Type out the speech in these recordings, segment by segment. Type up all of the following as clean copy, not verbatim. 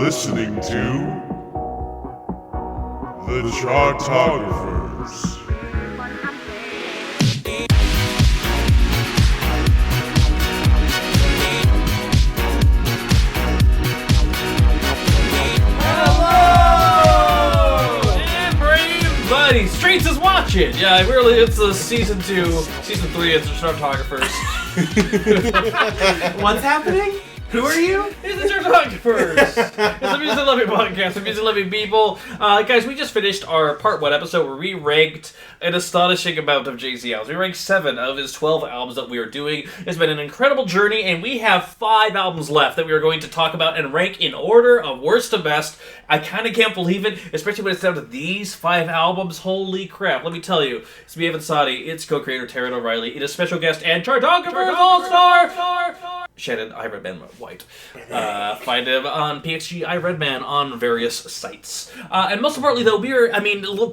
listening to the Chartographers. Streets is watching. Yeah, really, it's a season 2, season 3. It's the Chartographers. What's happening? Who are you? It's the Chartographers. It's a music loving podcast, the music loving people. Guys, we just finished our part 1 episode where we ranked an astonishing amount of Jay-Z albums. We ranked 7 of his 12 albums that we are doing. It's been an incredible journey, and we have 5 albums left that we are going to talk about and rank in order of worst to best. I kind of can't believe it, especially when it's down to these 5 albums. Holy crap. Let me tell you, it's me, Evan Sadi, it's co-creator Taran O'Reilly, it is special guest and Chartographers All-Star Shannon, PXGiRedman White. Find him on PXGiRedman on various sites. And most importantly, though,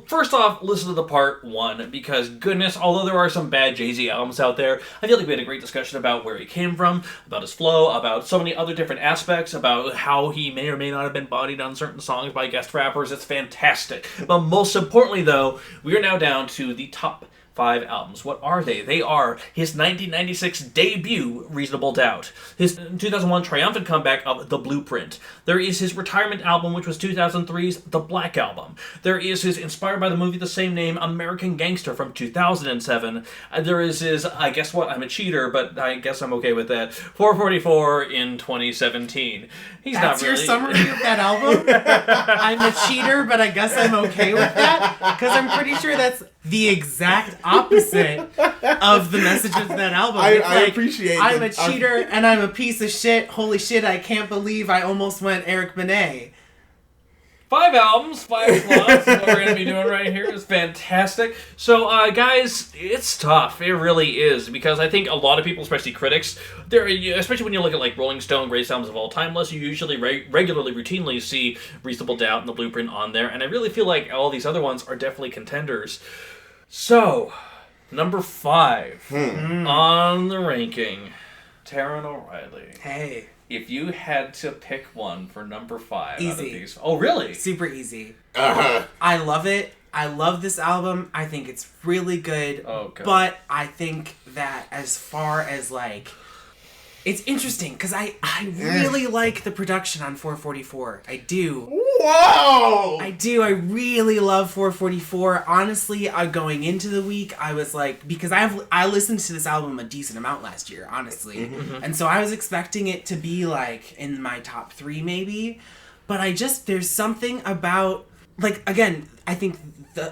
first off, listen to the part 1, because goodness, although there are some bad Jay-Z albums out there, I feel like we had a great discussion about where he came from, about his flow, about so many other different aspects, about how he may or may not have been bodied on certain songs by guest rappers. It's fantastic. But most importantly, though, we are now down to the top 5 albums. What are they? They are his 1996 debut, Reasonable Doubt, his 2001 triumphant comeback of The Blueprint. There is his retirement album, which was 2003's The Black Album. There is his inspired by the movie the same name, American Gangster from 2007. There is his, I guess what, I'm a cheater, but I guess I'm okay with that, 444 in 2017. That's your summary of that album? I'm a cheater, but I guess I'm okay with that? Because I'm pretty sure that's the exact opposite of the message of that album. I appreciate it. I'm a cheater and I'm a piece of shit. Holy shit, I can't believe I almost went Eric Benet. 5 albums, 5 slots. What we're going to be doing right here is fantastic. So, guys, it's tough. It really is. Because I think a lot of people, especially critics, especially when you look at like Rolling Stone Greatest Albums of All Time lists, you usually regularly, routinely see Reasonable Doubt and The Blueprint on there. And I really feel like all these other ones are definitely contenders. So, number 5 on the ranking, Taran O'Reilly. Hey. If you had to pick one for number 5 easy. out of these... Oh, really? Super easy. Uh-huh. I love it. I love this album. I think it's really good. Oh, God. But I think that as far as, like... It's interesting, because I really like the production on 444. I do. Wow! I do. I really love 444. Honestly, going into the week, I was like... Because I listened to this album a decent amount last year, honestly. Mm-hmm. And so I was expecting it to be, like, in my top 3, maybe. But there's something about... Like, again, I think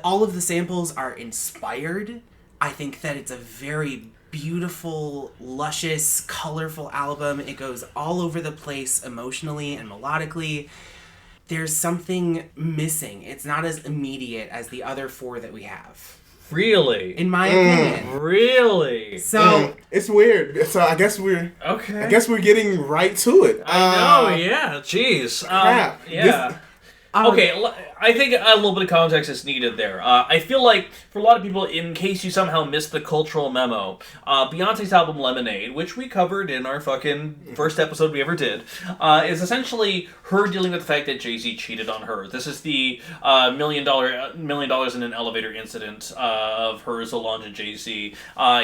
all of the samples are inspired. I think that it's a very beautiful, luscious, colorful album. It goes all over the place emotionally and melodically. There's something missing. It's not as immediate as the other 4 that we have. Really? In my opinion. Really? So it's weird. So I guess we're getting right to it. I know, yeah. Jeez. Crap. Yeah. Okay, I think a little bit of context is needed there. I feel like, for a lot of people, in case you somehow missed the cultural memo, Beyonce's album Lemonade, which we covered in our fucking first episode we ever did, is essentially her dealing with the fact that Jay-Z cheated on her. This is the $1 million in an elevator incident of hers, along to Jay-Z,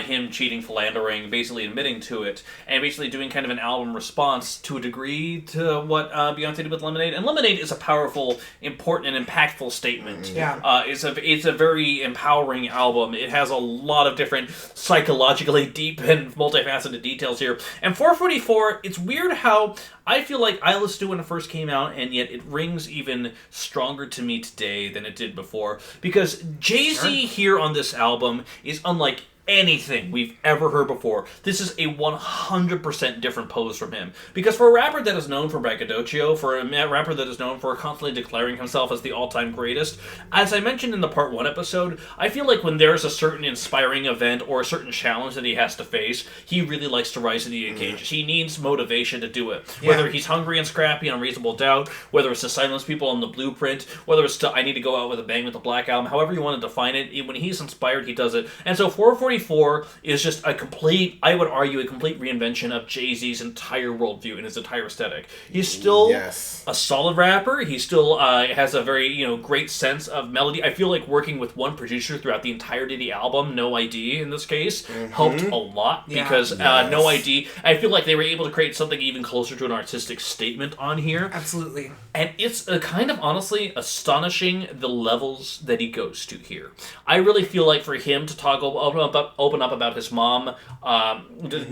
him cheating, philandering, basically admitting to it, and basically doing kind of an album response to a degree to what Beyonce did with Lemonade. And Lemonade is a powerful, important, and impactful statement. Yeah. It's a very empowering album. It has a lot of different psychologically deep and multifaceted details here. And 444, it's weird how I feel like I listened to it when it first came out, and yet it rings even stronger to me today than it did before. Because Jay-Z here on this album is unlike anything we've ever heard before. This is a 100% different pose from him. Because for a rapper that is known for braggadocio, for a rapper that is known for constantly declaring himself as the all-time greatest, as I mentioned in the Part 1 episode, I feel like when there's a certain inspiring event or a certain challenge that he has to face, he really likes to rise to the occasion. He needs motivation to do it. Yeah. Whether he's hungry and scrappy on Reasonable Doubt, whether it's to silence people on The Blueprint, whether it's to I need to go out with a bang with the Black Album, however you want to define it, when he's inspired, he does it. And so 440 444 is just a complete, I would argue, a complete reinvention of Jay-Z's entire worldview and his entire aesthetic. He's still a solid rapper. He still has a very, great sense of melody. I feel like working with one producer throughout the entirety of the album, No ID in this case, helped a lot because No ID, I feel like they were able to create something even closer to an artistic statement on here. Absolutely. And it's kind of honestly astonishing the levels that he goes to here. I really feel like for him to open up about his mom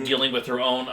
dealing with her own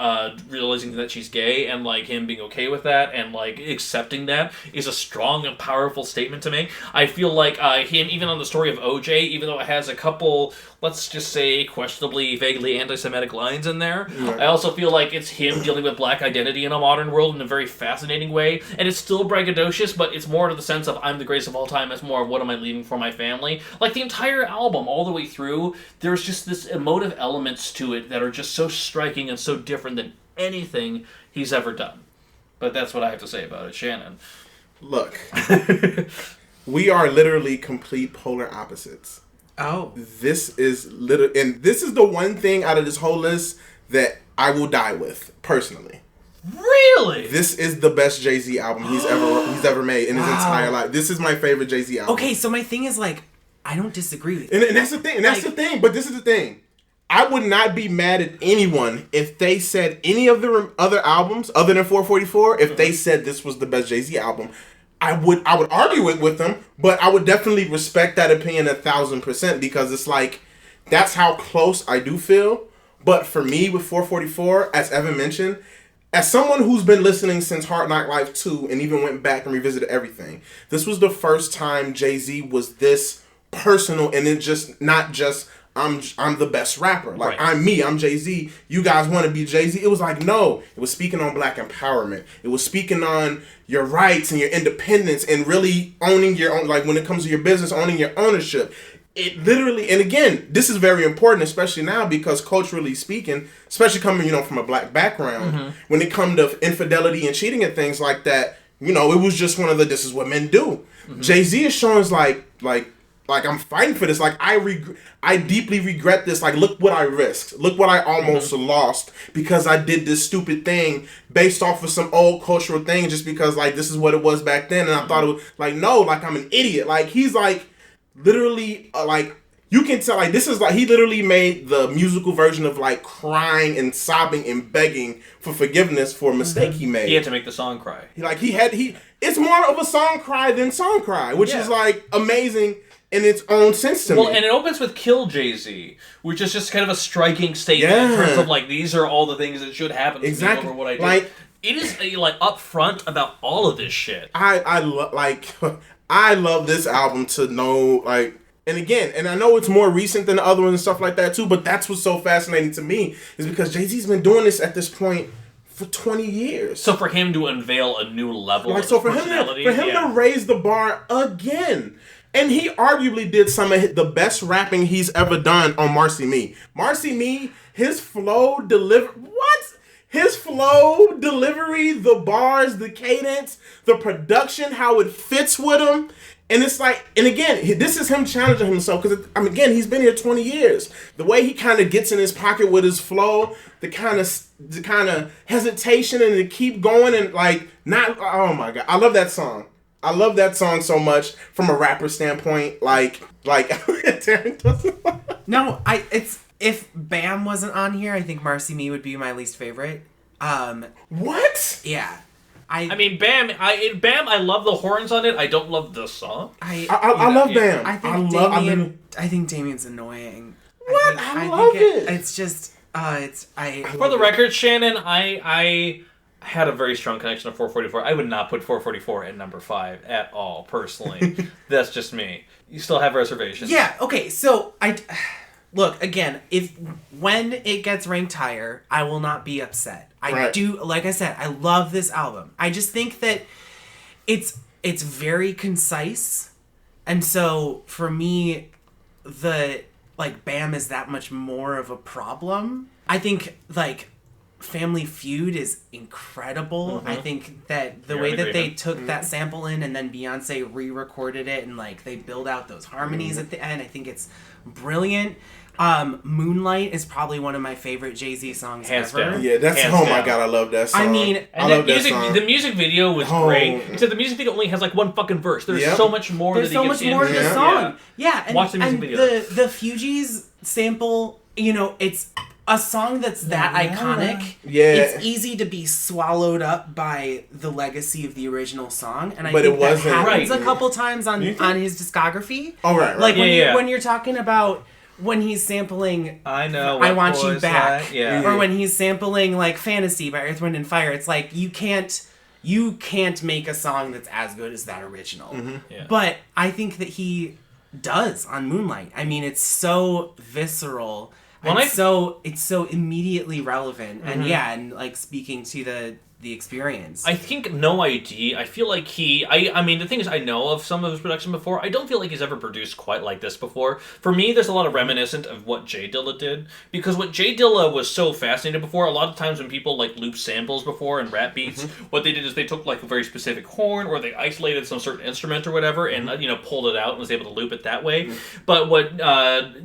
realizing that she's gay and like him being okay with that and like accepting that is a strong and powerful statement to make. I feel like him, even on the story of OJ, even though it has a couple, let's just say, questionably, vaguely anti-Semitic lines in there, I also feel like it's him dealing with black identity in a modern world in a very fascinating way. And it's still braggadocious, but it's more to the sense of I'm the greatest of all time. It's more of what am I leaving for my family. Like the entire album, all the way through, there's just this emotive elements to it that are just so striking and so different than anything he's ever done. But that's what I have to say about it. Shannon. Look, we are literally complete polar opposites. Oh. This is and this is the one thing out of this whole list that I will die with, personally. Really? This is the best Jay-Z album he's ever made in his entire life. This is my favorite Jay-Z album. Okay, so my thing is like, I don't disagree with you. And that's the thing. And that's the thing. But this is the thing. I would not be mad at anyone if they said any of the other albums other than 444. If they said this was the best Jay-Z album, I would argue it with them. But I would definitely respect that opinion 1,000% because it's like that's how close I do feel. But for me with 444, as Evan mentioned, as someone who's been listening since Hard Knock Life 2 and even went back and revisited everything, this was the first time Jay-Z was this personal and it just not just I'm the best rapper. Like I'm me, I'm Jay-Z. You guys want to be Jay-Z? It was like no. It was speaking on black empowerment. It was speaking on your rights and your independence and really owning your own, like when it comes to your business, owning your ownership. It literally, and again, this is very important, especially now because culturally speaking, especially coming, from a black background, when it comes to infidelity and cheating and things like that, it was just one of this is what men do. Jay-Z is showing like I'm fighting for this. Like I deeply regret this. Like look what I risked. Look what I almost lost because I did this stupid thing based off of some old cultural thing just because like this is what it was back then. And I thought it was like, no, like I'm an idiot. Like he's like, literally, like you can tell, like this is like he literally made the musical version of like crying and sobbing and begging for forgiveness for a mistake he made. He had to make the song cry. It's more of a song cry than song cry, which is like amazing in its own sense to me. Well, and it opens with "Kill Jay-Z," which is just kind of a striking statement in terms of like these are all the things that should happen to me over what I do. Like it is like upfront about all of this shit. I love this album to know, like, and again, and I know it's more recent than the other ones and stuff like that too, but that's what's so fascinating to me is because Jay-Z's been doing this at this point for 20 years. So for him to unveil a new level of for him to raise the bar again, and he arguably did some of the best rapping he's ever done on Marcy Me. Marcy Me, his flow His flow, delivery, the bars, the cadence, the production, how it fits with him. And it's like, and again, this is him challenging himself because, again, he's been here 20 years. The way he kind of gets in his pocket with his flow, the kind of hesitation and to keep going and like, oh my God. I love that song. I love that song so much from a rapper standpoint. Like Taran doesn't. No, if Bam wasn't on here, I think Marcy Me would be my least favorite. What? Yeah. I mean, Bam, I love the horns on it. I don't love the song. I love Bam. I think Damien's annoying. What? I love it. It's just, For the record, Shannon, I had a very strong connection to 444. I would not put 444 at number 5 at all, personally. That's just me. You still have reservations. Yeah, okay, so look, again, when it gets ranked higher, I will not be upset. Like I said, I love this album. I just think that it's very concise. And so for me, Bam is that much more of a problem. I think Family Feud is incredible. Mm-hmm. I think that the way that they took that sample in and then Beyonce re-recorded it and they build out those harmonies at the end, I think it's brilliant. Moonlight is probably one of my favorite Jay-Z songs Hands ever. down. Yeah, that's Hands oh my down. god, I love that song. I mean, I And love the that music, song. the music video was Oh. great. Except the music video only has like one fucking verse. There's Yep. so much more There's that so he much gets more to into. the song. Yeah, and, Watch the music and video. the Fugees sample, it's a song that's that iconic. Yeah. It's easy to be swallowed up by the legacy of the original song, and I But think it wasn't. that happens Right. a couple times on You think? on his discography. Oh, right. Like Yeah, when you're talking about when he's sampling I know. I what Want You boys Back, like. Yeah. or when he's sampling like Fantasy by Earth, Wind and Fire, it's like you can't make a song that's as good as that original. Yeah. But I think that he does on Moonlight. I mean, it's so visceral. Well, And it's so immediately relevant, and and like speaking to the experience. I think No ID, I feel like I mean, the thing is, I know of some of his production before. I don't feel like he's ever produced quite like this before. For me, there's a lot of reminiscent of what J Dilla did. Because what J Dilla was so fascinated before, a lot of times when people like loop samples before and rap beats, what they did is they took like a very specific horn or they isolated some certain instrument or whatever and, pulled it out and was able to loop it that way. But what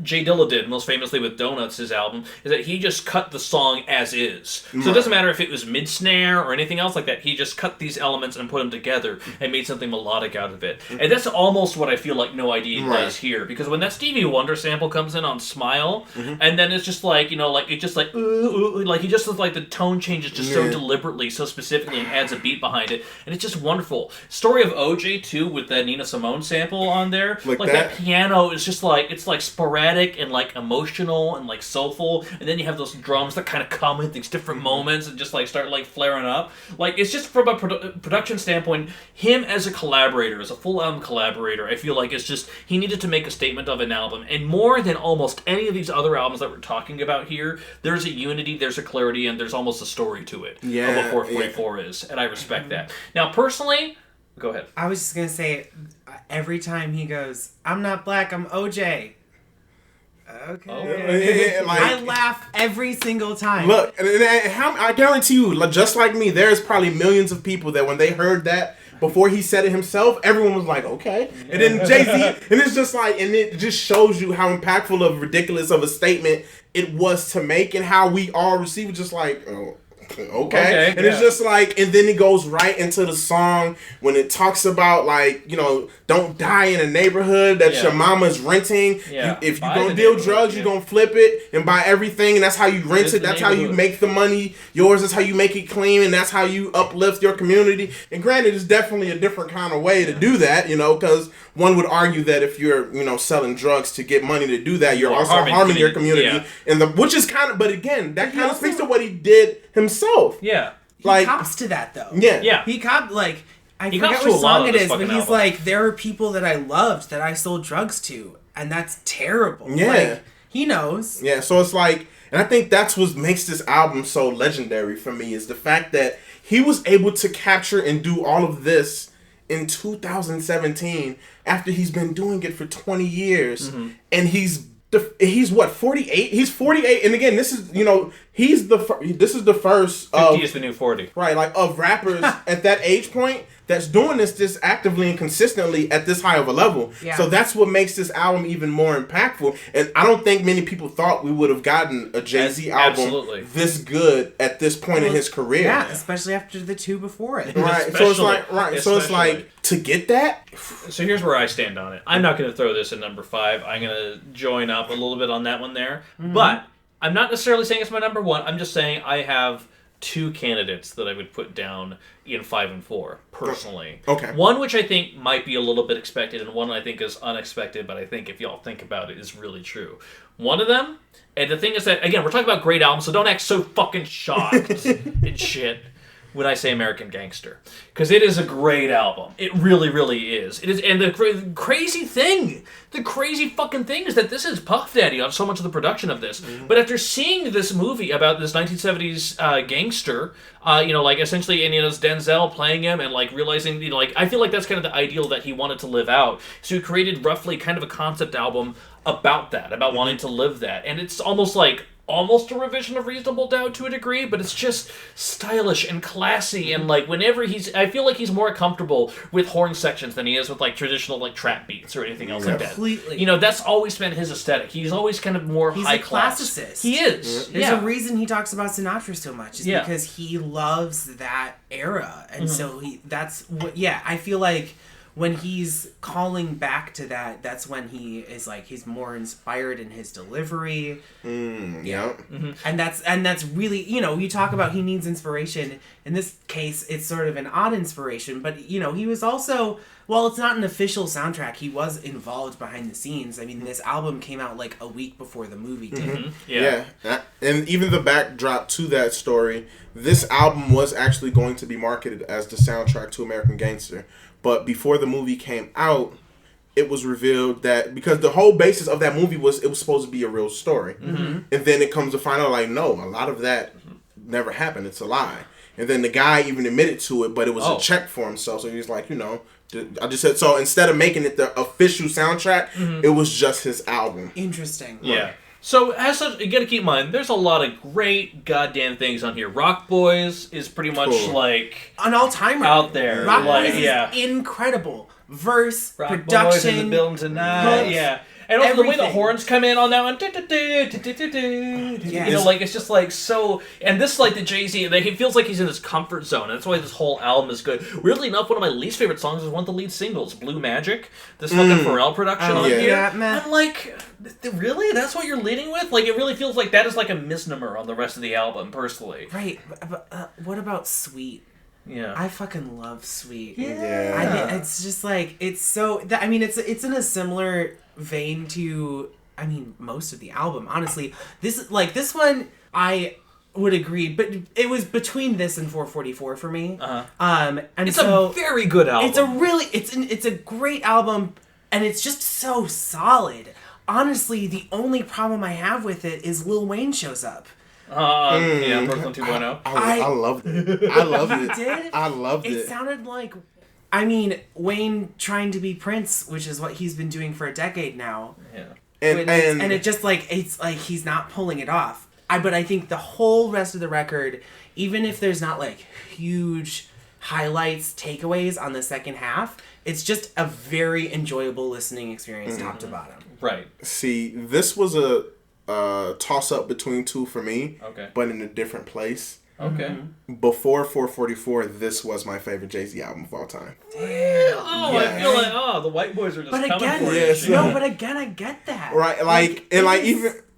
J Dilla did, most famously with Donuts, his album, is that he just cut the song as is. So it doesn't matter if it was mid-snare or anything else like that. He just cut these elements and put them together and made something melodic out of it. And that's almost what I feel like No ID does here. Because when that Stevie Wonder sample comes in on Smile, and then it's just like, like, it just like, ooh, like, he just looks like the tone changes just so deliberately, so specifically, and adds a beat behind it. And it's just wonderful. Story of OJ, too, with that Nina Simone sample on there. Like that piano is just like, it's like sporadic and like emotional and like soulful. And then you have those drums that kind of come at these different moments and just like start like flaring up. Like, it's just from a production standpoint, him as a collaborator, as a full album collaborator, I feel like it's just, he needed to make a statement of an album. And more than almost any of these other albums that we're talking about here, there's a unity, there's a clarity, and there's almost a story to it of what 444 is. And I respect that. Now, personally, go ahead. I was just going to say, every time he goes, I'm not black, I'm OJ. Okay. Like, I laugh every single time. Look, and I guarantee you, just like me, there's probably millions of people that when they heard that before he said it himself, everyone was like, okay. And then Jay-Z, and it's just like, and it just shows you how impactful of ridiculous of a statement it was to make and how we all receive it, just like, oh. Okay. And it's just like, and then it goes right into the song when it talks about like, don't die in a neighborhood that your mama's renting. Yeah. If you Buy gonna the deal neighborhood, drugs, you're gonna flip it and buy everything, and that's how you rent it. That's how you make the money. Yours is how you make it clean, and that's how you uplift your community. And granted, it's definitely a different kind of way to do that, because one would argue that if you're, selling drugs to get money to do that, you're also harming your community. Yeah. And which is kind of, but again, that kind of speaks to what he did himself. Yeah. He Like, cops to that, though. yeah. Yeah. He copped, like, I He forget cops to what a lot song of it this is, but fucking he's album. like, there are people that I loved that I sold drugs to, and that's terrible. Yeah. Like, he knows. Yeah, so it's like, and I think that's what makes this album so legendary for me is the fact that he was able to capture and do all of this in 2017 after he's been doing it for 20 years. And he's what, 48? He's 48, and again, this is, this is the first 50 is the new 40. right, like of rappers at that age point that's doing this actively and consistently at this high of a level. Yeah. So that's what makes this album even more impactful. And I don't think many people thought we would have gotten a Jay-Z album Absolutely. this good at this point in his career. Yeah, especially after the two before it. Right. So it's like Especially. so it's like to get that. So here's where I stand on it. I'm not going to throw this at number 5. I'm going to join up a little bit on that one there. But I'm not necessarily saying it's my number 1. I'm just saying I have 2 candidates that I would put down in 5 and 4, personally. Okay. One which I think might be a little bit expected, and one I think is unexpected, but I think if y'all think about it, is really true. One of them, and the thing is that, again, we're talking about great albums, so don't act so fucking shocked and shit when I say American Gangster. Because it is a great album. It really, really is. It is, and the crazy fucking thing is that this is Puff Daddy on so much of the production of this. But after seeing this movie about this 1970s gangster, like essentially, and it's Denzel playing him and like realizing, I feel like that's kind of the ideal that he wanted to live out. So he created roughly kind of a concept album about that, about wanting to live that. And it's almost like almost a revision of Reasonable Doubt to a degree, but it's just stylish and classy, and like whenever I feel like he's more comfortable with horn sections than he is with like traditional like trap beats or anything else like that. Completely. You know, that's always been his aesthetic. He's always kind of more He's high a class. classicist. He is. There's a reason he talks about Sinatra so much. Is Yeah. because he loves that era, and so that's what. Yeah, I feel like when he's calling back to that, that's when he is like he's more inspired in his delivery. Yeah. And that's really, you know, you talk about he needs inspiration. In this case, it's sort of an odd inspiration, but you know, he was also, well, it's not an official soundtrack. He was involved behind the scenes. I mean, this album came out like a week before the movie did. Yeah. And even the backdrop to that story, this album was actually going to be marketed as the soundtrack to American Gangster. But before the movie came out, it was revealed that because the whole basis of that movie was it was supposed to be a real story. And then it comes to find out like, no, a lot of that never happened. It's a lie. And then the guy even admitted to it, but it was a check for himself. So he was like, you know, I just said, so instead of making it the official soundtrack, it was just his album. Interesting. Yeah. So, as such, you gotta keep in mind, there's a lot of great goddamn things on here. Rock Boys is pretty much like An all-timer. out there. Rock like, Boys is incredible. Verse, Rock production. Boys in the building tonight. hooks, Yeah. And also the way the everything. horns come in on that one. You know, like, it's just like so. And this, like, the Jay-Z, he feels like he's in his comfort zone. That's why this whole album is good. Weirdly enough, one of my least favorite songs is one of the lead singles, Blue Magic. This fucking Pharrell production on yeah. here. Yeah, man. I'm like, really? That's what you're leading with? Like, it really feels like that is like a misnomer on the rest of the album, personally. Right, but what about Sweet? Yeah. I fucking love Sweet. Yeah. I mean, it's just like it's so. I mean, it's in a similar vein to. I mean, most of the album, honestly. This one, I would agree, but it was between this and 444 for me. And It's so a very good album. it's a great album, and it's just so solid. Honestly, the only problem I have with it is Lil Wayne shows up. Yeah, Brooklyn 2.0. I loved it. I loved it. Did? I loved it. It sounded like, I mean, Wayne trying to be Prince, which is what he's been doing for a decade now. Yeah. And it just like it's like he's not pulling it off. But I think the whole rest of the record, even if there's not like huge highlights, takeaways on the second half, it's just a very enjoyable listening experience, top to bottom. Right. See, this was a toss up between two for me, Okay. but in a different place. Okay. Before 444, this was my favorite Jay-Z album of all time. I feel like, the white boys are just But coming again, for Yes. you. no, but again, I get that. Right, like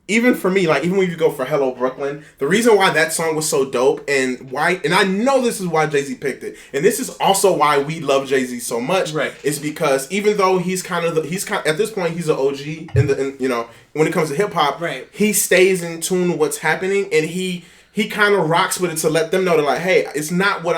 even for me, like even when you go for Hello Brooklyn, the reason why that song was so dope and I know this is why Jay-Z picked it, and this is also why we love Jay-Z so much, Right. is because even though he's kind of at this point he's an OG in you know, when it comes to hip hop, Right. he stays in tune with what's happening, and he kind of rocks with it to let them know that like, hey, it's not what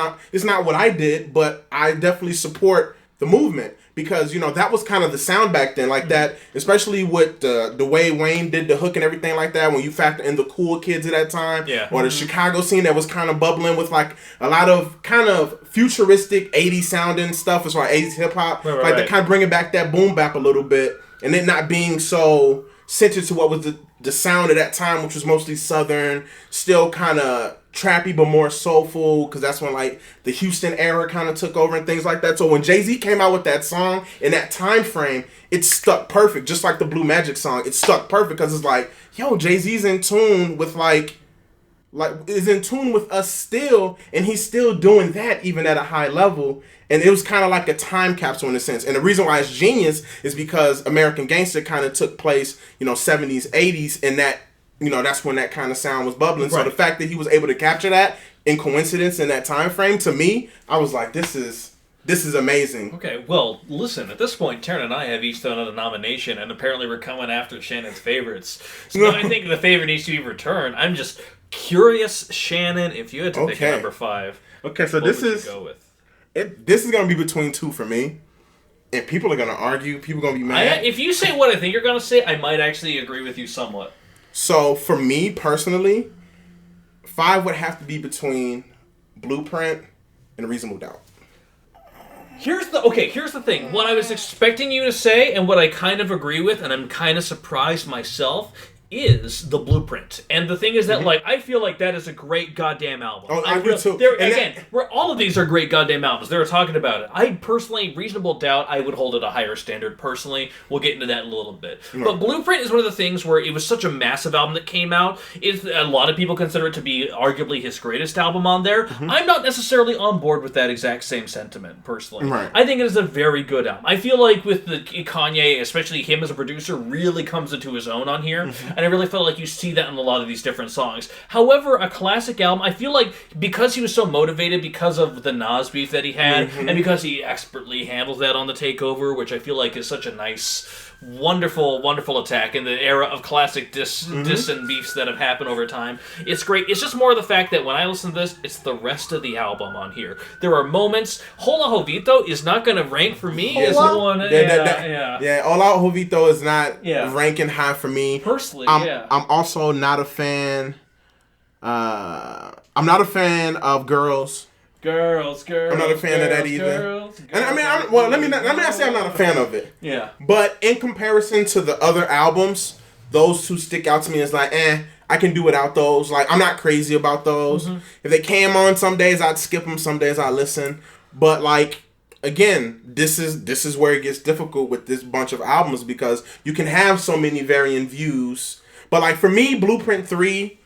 I did, but I definitely support the movement. Because, you know, that was kind of the sound back then, like that, especially with the way Wayne did the hook and everything like that, when you factor in the cool kids at that time, or the Chicago scene that was kind of bubbling with like a lot of kind of futuristic 80s sounding stuff as far as 80s hip hop, like to kind of bringing back that boom bap a little bit, and it not being so centered to what was the sound at that time, which was mostly Southern, still kind of trappy but more soulful, because that's when like the Houston era kind of took over and things like that. So when Jay-Z came out with that song in that time frame, it stuck perfect. Just like the Blue Magic song, it stuck perfect because it's like, yo, Jay-Z's in tune with like is in tune with us still, and he's still doing that even at a high level. And it was kind of like a time capsule in a sense. And the reason why it's genius is because American Gangster kind of took place, you know, 70s, 80s, and that, you know, that's when that kind of sound was bubbling. Right. So the fact that he was able to capture that in coincidence in that time frame, to me, I was like, this is amazing. Okay, well, listen, at this point, Taran and I have each thrown out a nomination, and apparently we're coming after Shannon's favorites. So now I think the favorite needs to be returned. I'm just curious, Shannon, if you had to pick a number 5, okay, so what would you go with? This is going to be between 2 for me. And people are going to argue. People are going to be mad. If you say what I think you're going to say, I might actually agree with you somewhat. So, for me, personally, 5 would have to be between Blueprint and Reasonable Doubt. Here's the thing. What I was expecting you to say, and what I kind of agree with, and I'm kind of surprised myself, is The Blueprint. And the thing is that, like, I feel like that is a great goddamn album. Oh, I do too. Again, all of these are great goddamn albums. They're talking about it. I personally, Reasonable Doubt, I would hold it a higher standard personally. We'll get into that in a little bit. Right. But Blueprint is one of the things where it was such a massive album that came out. A lot of people consider it to be arguably his greatest album on there. I'm not necessarily on board with that exact same sentiment, personally. Right. I think it is a very good album. I feel like with the Kanye, especially him as a producer, really comes into his own on here. And I really felt like you see that in a lot of these different songs. However, a classic album, I feel like because he was so motivated because of the Nas beef that he had, and because he expertly handles that on The Takeover, which I feel like is such a nice, wonderful, wonderful attack in the era of classic diss and beefs that have happened over time. It's great. It's just more of the fact that when I listen to this, it's the rest of the album on here. There are moments. Hola Jovito is not going to rank for me as one. Yeah, Hola Jovito is not ranking high for me. Personally, I'm also not a fan. I'm not a fan of Girls. Girls. I'm not a fan of that either. And I mean, let me not say I'm not a fan of it. Yeah. But in comparison to the other albums, those two stick out to me as like, I can do without those. Like, I'm not crazy about those. If they came on, some days I'd skip them, some days I'd listen. But like, again, this is where it gets difficult with this bunch of albums because you can have so many varying views. But like for me, Blueprint 3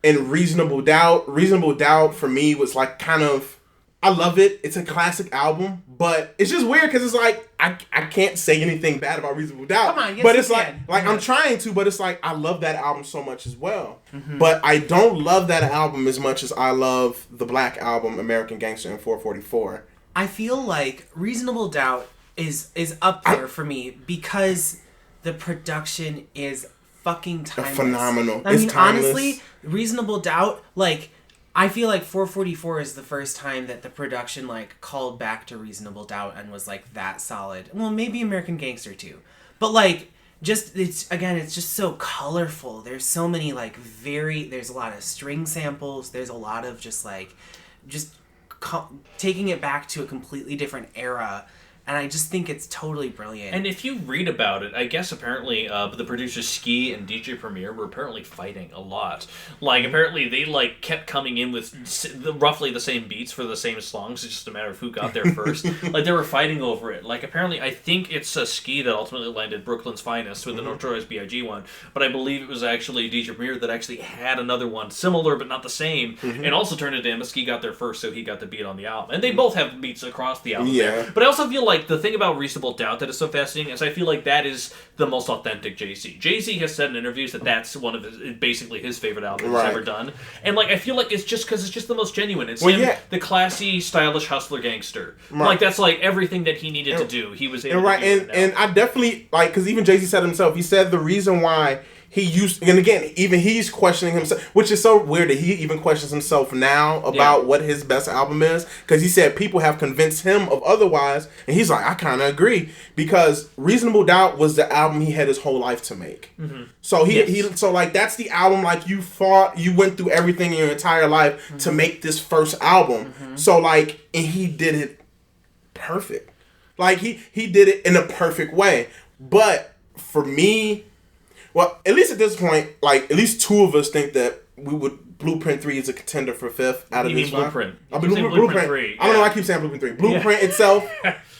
and Reasonable Doubt for me was like kind of, I love it. It's a classic album, but it's just weird because it's like I can't say anything bad about Reasonable Doubt. Come on, yes, but it's you like can. I'm trying to, but it's like I love that album so much as well. But I don't love that album as much as I love the Black Album, American Gangster, and 444. I feel like Reasonable Doubt is up there for me because the production is fucking timeless. Phenomenal. I It's mean, timeless. honestly, Reasonable Doubt, like, I feel like 444 is the first time that the production, like, called back to Reasonable Doubt and was, like, that solid. Well, maybe American Gangster, too. But, like, it's just so colorful. There's so many, like, there's a lot of string samples. There's a lot of just taking it back to a completely different era. And I just think it's totally brilliant. And if you read about it, I guess apparently the producers Ski and DJ Premier were apparently fighting a lot. Like, apparently they, like, kept coming in with roughly the same beats for the same songs. It's just a matter of who got there first. Like, they were fighting over it. Like, apparently, I think it's Ski that ultimately landed Brooklyn's Finest with the Notorious B.I.G. one. But I believe it was actually DJ Premier that actually had another one, similar but not the same. And also turned it in, but Ski got there first, so he got the beat on the album. And they both have beats across the album. Yeah. But I also feel like the thing about Reasonable Doubt that is so fascinating is I feel like that is the most authentic Jay-Z. Jay-Z has said in interviews that that's one of basically his favorite albums he's ever done. And like I feel like it's just because it's just the most genuine. It's the classy, stylish hustler gangster. Right. Like that's like everything that he needed to do. He was able to do and I definitely like because even Jay-Z said himself. He said the reason why he used, and again, even he's questioning himself, which is so weird that he even questions himself now about what his best album is, because he said people have convinced him of otherwise, and he's like, I kind of agree, because Reasonable Doubt was the album he had his whole life to make. So so like that's the album like you went through everything in your entire life to make this first album. So like, and he did it perfect. Like he did it in a perfect way. But for me, well, at least at this point, like at least two of us think that Blueprint 3 is a contender for fifth out of You these mean five. Blueprint. I You mean, say Blueprint 3. I don't know why I keep saying Blueprint 3. Blueprint itself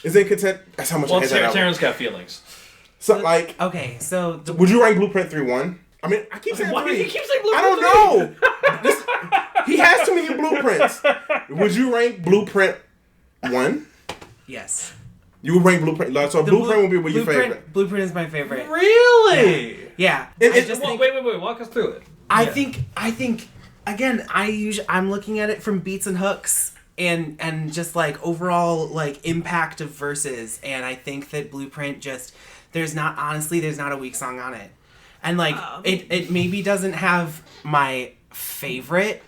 is in content. That's how much I hate that album. Taran's got feelings. So like, okay, so would you rank Blueprint 3 1? I mean, I keep saying Why 3. do you keep saying Blueprint I don't know. He has too many blueprints. Would you rank Blueprint 1? yes. You would rank Blueprint. So Blueprint would be your favorite. Blueprint is my favorite. Really? Yeah. Wait, walk us through it. I think again, I'm looking at it from beats and hooks and just like overall like impact of verses, and I think that Blueprint just there's not a weak song on it. And like it maybe doesn't have my favorite.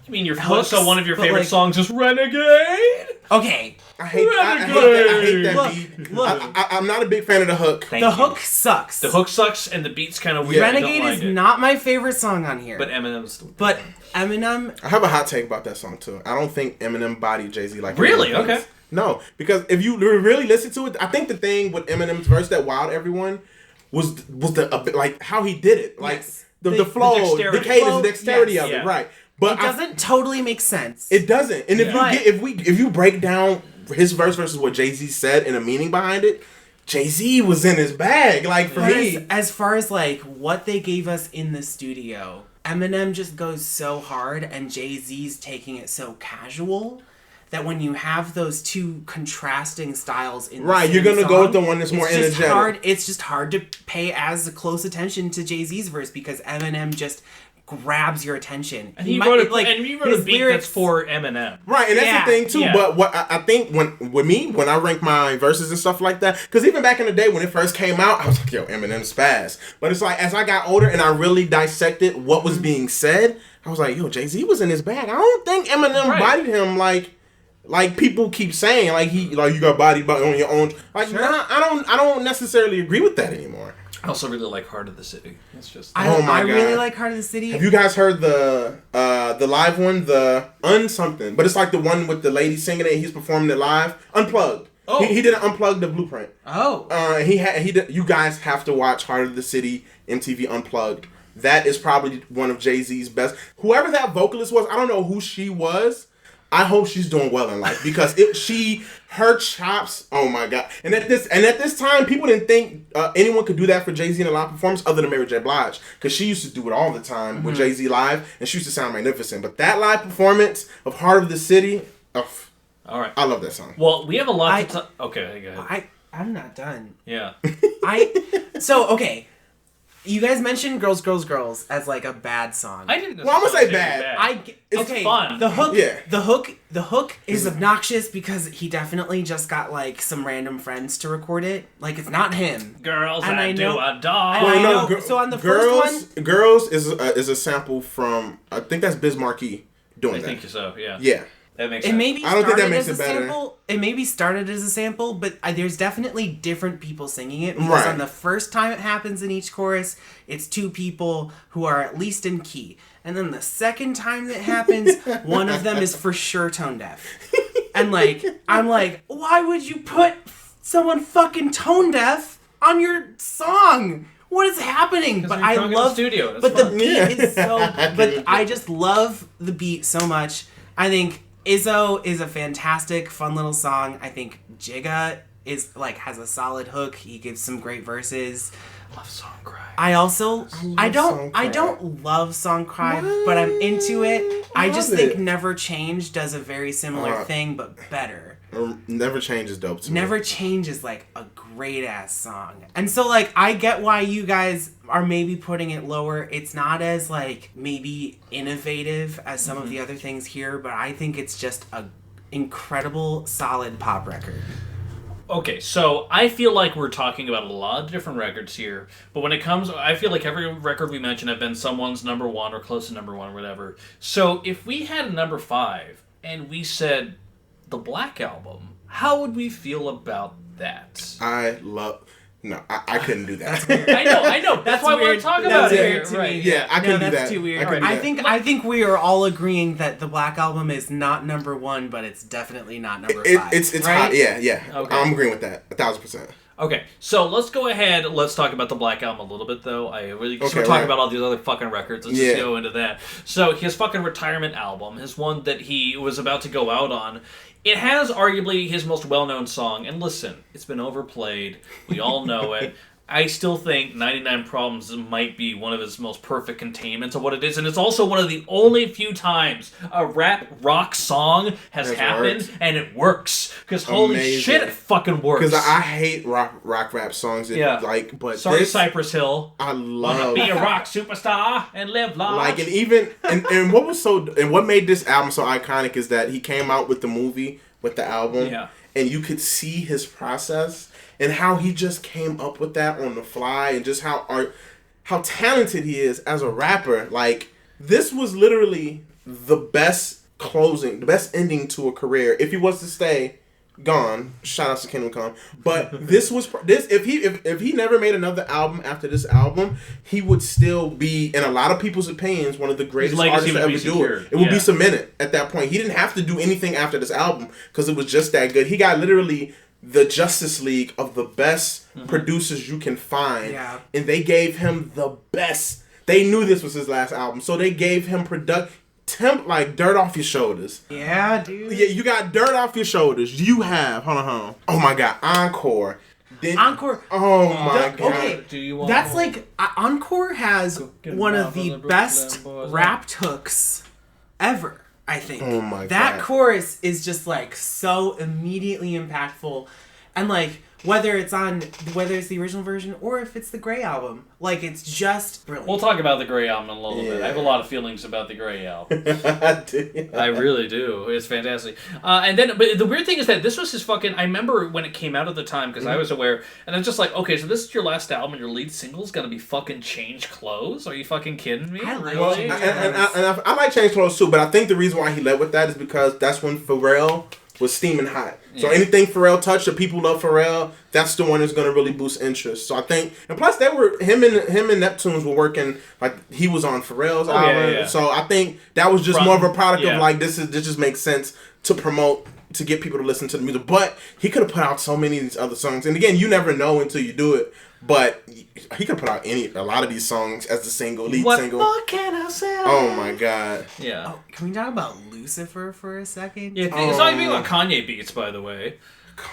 I mean, your hooks, so one of your favorite like, songs is Renegade? Okay. I hate that beat. Look. I'm not a big fan of the hook. The hook sucks. The hook sucks, and the beat's kind of weird. Renegade is not my favorite song on here. But Eminem's. But Eminem. I have a hot take about that song too. I don't think Eminem bodied Jay-Z like really. Eminem Okay. thinks. No, because if you really listen to it, I think the thing with Eminem's verse that wowed everyone was the like how he did it, like Yes. the flow, the cadence, the dexterity yes. of it, Yeah. right? But It doesn't totally make sense. it doesn't. And Yeah. if you break down his verse versus what Jay-Z said and the meaning behind it, Jay-Z was in his bag. Like for me, as far as like what they gave us in the studio, Eminem just goes so hard and Jay-Z's taking it so casual that when you have those two contrasting styles in the right, same you're gonna song, go with the one that's more it's just energetic. it's just hard to pay as close attention to Jay-Z's verse because Eminem just grabs your attention. And he might- wrote a his beat lyrics- that's for Eminem. Right, and that's Yeah, the thing too. yeah. But what I think when I rank my verses and stuff like that, because even back in the day when it first came out, I was like, yo, Eminem's spaz. But it's like as I got older and I really dissected what was being said, I was like, yo, Jay-Z was in his bag. I don't think Eminem Right. bodied him like people keep saying, like you got bodied on your own. Like, nah, I don't necessarily agree with that anymore. I also really like Heart of the City. It's just Oh my I really God. like Heart of the City. Have you guys heard the live one, the something? But it's like the one with the lady singing it. He's performing it live, unplugged. Oh. He didn't unplug the Blueprint. Oh. You guys have to watch Heart of the City MTV Unplugged. That is probably one of Jay-Z's best. Whoever that vocalist was, I don't know who she was. I hope she's doing well in life because her chops. Oh my God! And at this time, people didn't think anyone could do that for Jay-Z in a live performance other than Mary J. Blige, because she used to do it all the time with Jay-Z live, and she used to sound magnificent. But that live performance of Heart of the City, all right. I love that song. Well, we have a lot to talk. Okay, go ahead. I'm not done. Yeah. Okay. You guys mentioned "Girls, Girls, Girls" as like a bad song. I didn't. Well, I'm gonna say necessarily bad. It's fun. The hook, Yeah. the hook is obnoxious because he definitely just got like some random friends to record it. Like it's not him. Girls, And I I do know- a dog. I Well, know. So on the Girls, first Girls is a sample from, I think that's Biz Markie doing I that. think so. Yeah. Yeah. That makes It sense. maybe I don't think that started makes as it a better. sample. It maybe started as a sample, but there's definitely different people singing it. Because Right. on the first time it happens in each chorus, it's two people who are at least in key. And then the second time that happens, one of them is for sure tone deaf. And like, I'm like, why would you put someone fucking tone deaf on your song? What is happening? But you're I drunk in love the studio. That's But the fun. beat Yeah. is so. But I just love the beat so much. I think Izzo is a fantastic, fun little song. I think Jigga has a solid hook. He gives some great verses. Love Song Cry. I also I Song Cry. don't love Song Cry, but I'm into it. I just love think it. Never Change does a very similar thing, but better. Never Change is dope to me. Never Change is like a great ass song. And so like I get why you guys are maybe putting it lower. It's not as like maybe innovative as some of the other things here, but I think it's just a incredible solid pop record. Okay, so I feel like we're talking about a lot of different records here, but when it comes, I feel like every record we mention have been someone's number one or close to number one or whatever. So if we had a number 5 and we said the Black Album, how would we feel about that? I couldn't do that. I know. That's why we're weird. talking That's about it weird here, to right? me. Yeah, I couldn't do that's that. too weird. I couldn't do that. I think we are all agreeing that the Black Album is not number 1, but it's definitely not number 5. It's right? hot. Yeah. Okay. I'm agreeing with that 1,000%. Okay, so let's go ahead. Let's talk about the Black Album a little bit, though. I really just Okay, want to talk right. about all these other fucking records. Let's Yeah. just go into that. So his fucking retirement album, his one that he was about to go out on, it has arguably his most well-known song. And listen, it's been overplayed. We all know it. I still think 99 Problems might be one of his most perfect containments of what it is, and it's also one of the only few times a rap rock song has happened, worked. and it works. Because holy Amazing. shit, it fucking works. Because I hate rock rap songs. But Sorry, this, Cypress Hill. I Wanna love. be a rock superstar and live large. And what made this album so iconic is that he came out with the movie with the album, Yeah. and you could see his process and how he just came up with that on the fly, and just how talented he is as a rapper. Like, this was literally the best ending to a career. If he was to stay gone, shout out to Kingdom Come. But if he never made another album after this album, he would still be, in a lot of people's opinions, one of the greatest legacy artists to would be ever do secured. it. It would Yeah. be cemented at that point. He didn't have to do anything after this album because it was just that good. He got literally the Justice League of the best producers you can find. Yeah. And they gave him the best. They knew this was his last album, so they gave him like dirt off your shoulders. Yeah, dude. Yeah, you got dirt off your shoulders. You have, hold on. Oh my God, Encore. Encore. Oh my God. Okay, Do you want that's more? like Encore has get one them of off the on the best Brooklyn boys. rapped hooks ever. I think. Oh my that God. chorus is just like so immediately impactful, and like whether it's the original version or if it's the Grey album, like it's just brilliant. We'll talk about the Grey album in a little bit. I have a Yeah. lot of feelings about the Grey album. Damn. I really do. It's fantastic. And then, but the weird thing is that this was his fucking. I remember when it came out at the time because I was aware, and I'm just like, okay, so this is your last album, and your lead single's gonna be fucking Change Clothes? Are you fucking kidding me? I like Well, Change and I like Change Clothes too, but I think the reason why he led with that is because that's when Pharrell was steaming hot. So anything Pharrell touched, if people love Pharrell, that's the one that's gonna really boost interest. So I think, and plus him and Neptunes were working, like he was on Pharrell's album. yeah. So I think that was just more of a product Yeah. of like this just makes sense to promote, to get people to listen to the music. But he could have put out so many of these other songs, and again, you never know until you do it. But he could put out a lot of these songs as the lead single. What can I say? Oh my God. Yeah. Oh, can we talk about Lucifer for a second? Yeah, it's not even about Kanye beats, by the way.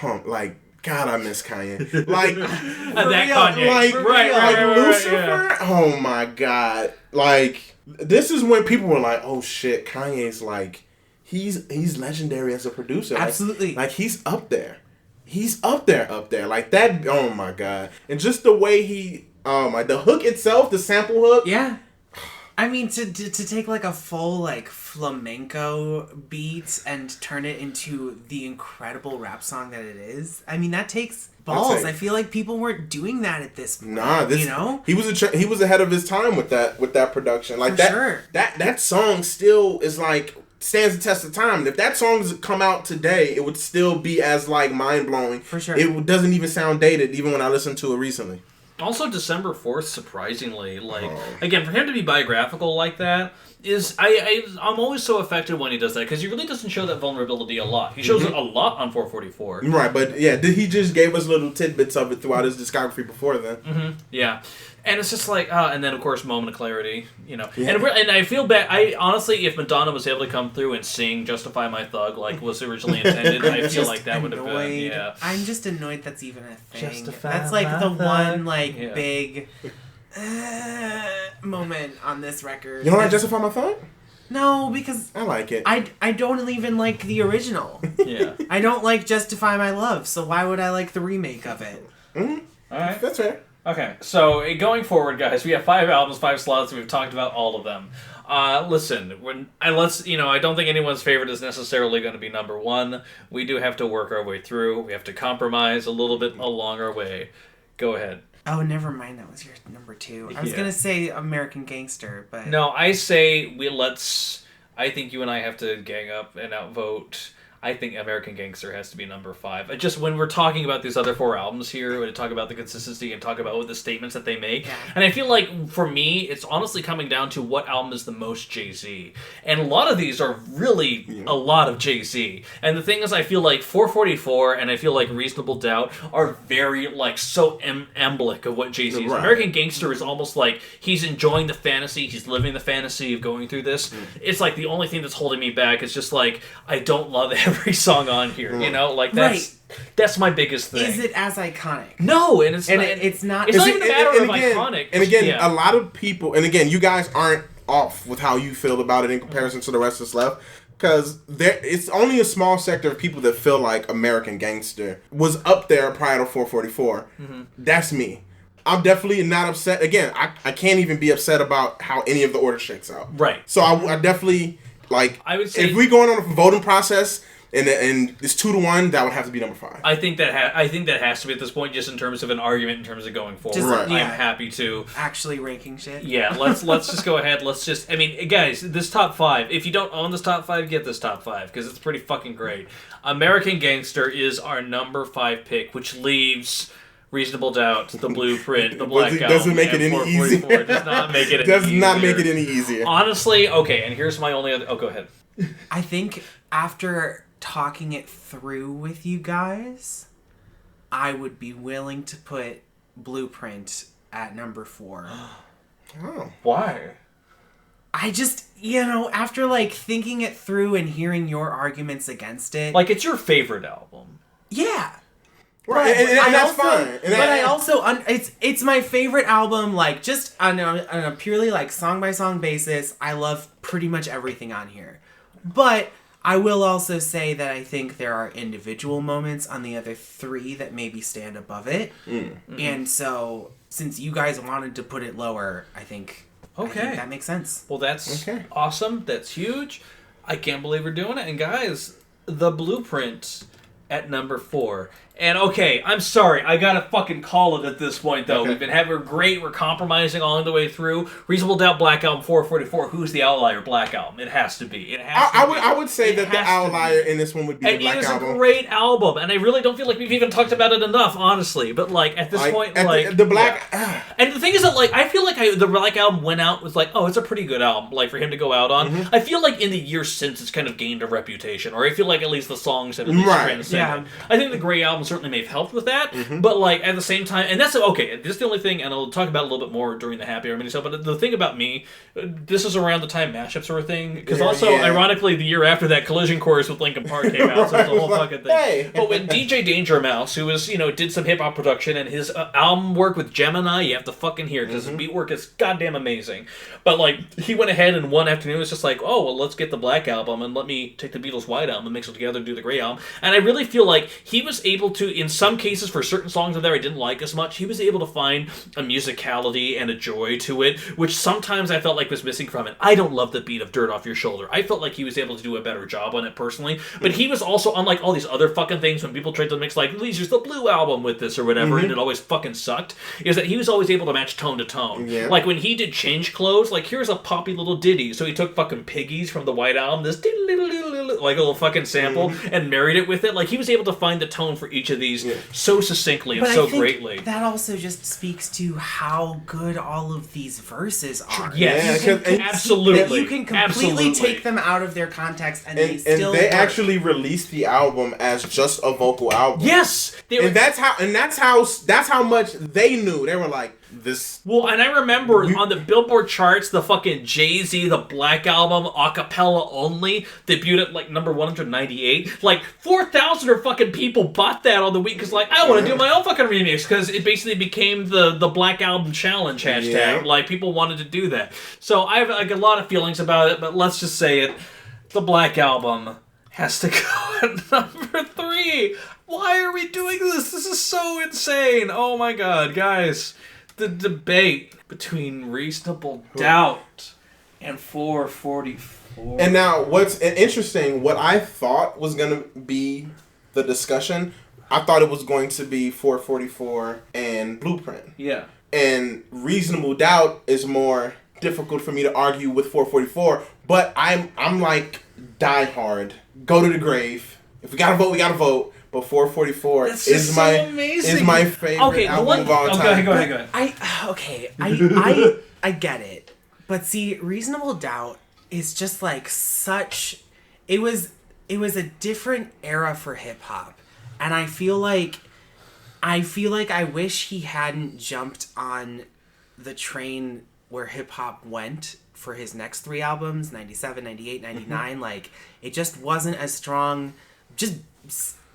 God, I miss Kanye. Like, That real, Kanye. like, right, Lucifer. yeah. Oh my God. Like, this is when people were like, "Oh shit, Kanye's like, he's legendary as a producer. Like- Absolutely. Like, he's up there. He's up there. Like that. Oh my God. And just the way the hook itself, the sample hook. Yeah. I mean, to take like a full like flamenco beat and turn it into the incredible rap song that it is. I mean, that takes balls. take- I feel like people weren't doing that at this point. Nah, you know? he was ahead of his time with that production. Like For that, sure. that song still is like stands the test of time. If that song's come out today, it would still be as like mind blowing. For sure. It doesn't even sound dated, even when I listened to it recently. Also, December 4th, surprisingly, again, for him to be biographical like that, is I'm always so affected when he does that, because he really doesn't show that vulnerability a lot. He shows it a lot on 444. Right, but yeah, he just gave us little tidbits of it throughout his discography before then. Yeah. And it's just like, and then of course, Moment of Clarity, you know. Yeah. And I feel bad, honestly, if Madonna was able to come through and sing Justify My Thug like was originally intended, I feel like that would have been, Annoyed. yeah. I'm just annoyed that's even a thing. Justify That's like my the thug. one like Yeah. big moment on this record. You don't like Justify My Thug? No, because I like it. I don't even like the original. Yeah. I don't like Justify My Love, so why would I like the remake of it? Alright. That's fair. Okay, so going forward, guys, we have 5 albums, 5 slots, and we've talked about all of them. Listen, I don't think anyone's favorite is necessarily going to be number 1. We do have to work our way through. We have to compromise a little bit along our way. Go ahead. Oh, never mind. That was your number 2. I was Yeah. gonna say American Gangster, but No, I say I think you and I have to gang up and outvote. I think American Gangster has to be number 5. Just when we're talking about these other 4 albums here, we talk about the consistency and talk about the statements that they make. Yeah. And I feel like, for me, it's honestly coming down to what album is the most Jay-Z. And a lot of these are really a lot of Jay-Z. And the thing is, I feel like 444 and I feel like Reasonable Doubt are very, like, so emblematic of what Jay-Z is. Right. American Gangster is almost like he's enjoying the fantasy, he's living the fantasy of going through this. It's like the only thing that's holding me back is just like, I don't love every song on here, you know? Like, that's my biggest thing. is it as iconic? No, and it's not, it's not. It's not See, even a matter of again, iconic. And again, Yeah. a lot of people, and again, you guys aren't off with how you feel about it in comparison to the rest of us left. Because it's only a small sector of people that feel like American Gangster was up there prior to 444. That's me. I'm definitely not upset. Again, I can't even be upset about how any of the order shakes out. Right. So I definitely, like, I would say- if we going on a voting process and it's 2-1, that would have to be number 5. I think that has to be at this point, just in terms of an argument, in terms of going forward. Just, Right. I'm happy to. Actually ranking shit. Yeah, let's just go ahead. I mean, guys, this top 5. If you don't own this top 5, get this top 5 because it's pretty fucking great. American Gangster is our number 5 pick, which leaves Reasonable Doubt, The Blueprint, The Black Album. Doesn't make it and any 444. easier. Does not make it any Does not easier. make it any easier. Honestly, okay, and here's my only other. Oh, go ahead. I think after talking it through with you guys, I would be willing to put Blueprint at number 4. Oh. Why? I just, after like thinking it through and hearing your arguments against it, Like, it's your favorite album. yeah. Right, and that's fine. I also, it's my favorite album, like, just on a purely, like, song-by-song basis. I love pretty much everything on here. But I will also say that I think there are individual moments on the other 3 that maybe stand above it. Mm-hmm. And so, since you guys wanted to put it lower, I think that makes sense. Well, that's awesome. That's huge. I can't believe we're doing it. And guys, the Blueprint at number 4. And okay, I'm sorry, I gotta fucking call it at this point though. We've been having we're compromising all the way through. Reasonable Doubt Black Album 444. Who's the outlier? Black Album. It has to be. I would say that the outlier in this one would be the Black Album. It is a great album, and I really don't feel like we've even talked about it enough, honestly. But like at this point, like the Black. And the thing is that like I feel like the Black Album went out with like, oh, it's a pretty good album, like for him to go out on. Mm-hmm. I feel like in the years since it's kind of gained a reputation, or I feel like at least the songs have at least transcended. Yeah. I think the Grey Album certainly may have helped with that, but like at the same time, and that's okay. This is the only thing, and I'll talk about it a little bit more during the Happy Hour mini. But the thing about me, this is around the time mashups were a thing, because ironically, the year after that, Collision Course with Linkin Park came out, so it's a whole fucking thing. Hey. But when DJ Danger Mouse, who was did some hip hop production, and his album work with Gemini, you have to fucking hear because his beat work is goddamn amazing. But like he went ahead and one afternoon was just like, oh well, let's get the Black Album and let me take the Beatles' White Album and mix it together and do the Grey Album. And I really feel like he was able to, in some cases, for certain songs in there I didn't like as much, he was able to find a musicality and a joy to it, which sometimes I felt like was missing from it. I don't love the beat of Dirt Off Your Shoulder. I felt like he was able to do a better job on it personally, but he was also, unlike all these other fucking things when people tried to mix like, here's the Blue Album with this or whatever, and it always fucking sucked, is that he was always able to match tone to tone. Yeah. Like when he did Change Clothes, like here's a poppy little ditty, so he took fucking Piggies from the White Album, this like a little fucking sample, and married it with it. Like he was able to find the tone for each of these so succinctly and so greatly. That also just speaks to how good all of these verses are. Yes, absolutely. You can completely take them out of their context, and they still they work. actually released the album as just a vocal album. Yes, that's how much they knew. They were like, this. Well, and I remember on the Billboard charts, the fucking Jay-Z, the Black Album, acapella only, debuted at like number 198. Like 4,000 or fucking people bought that on the week because like I want to do my own fucking remix because it basically became the Black Album Challenge hashtag. Yeah. Like people wanted to do that. So I have like a lot of feelings about it, but let's just say it: the Black Album has to go at number 3. Why are we doing this? This is so insane. Oh my god, guys. The debate between Reasonable Doubt and 444. And now, what's interesting, what I thought was going to be the discussion, I thought it was going to be 444 and Blueprint. Yeah. And Reasonable Doubt is more difficult for me to argue with 444, but I'm like diehard. Go to the grave. If we gotta vote, we gotta vote. But 444 is my favorite album of all time. Go ahead. I get it. But see, Reasonable Doubt is just like such... It was a different era for hip-hop. And I feel like I wish he hadn't jumped on the train where hip-hop went for his next 3 albums, 97, 98, 99. Like, it just wasn't as strong... Just...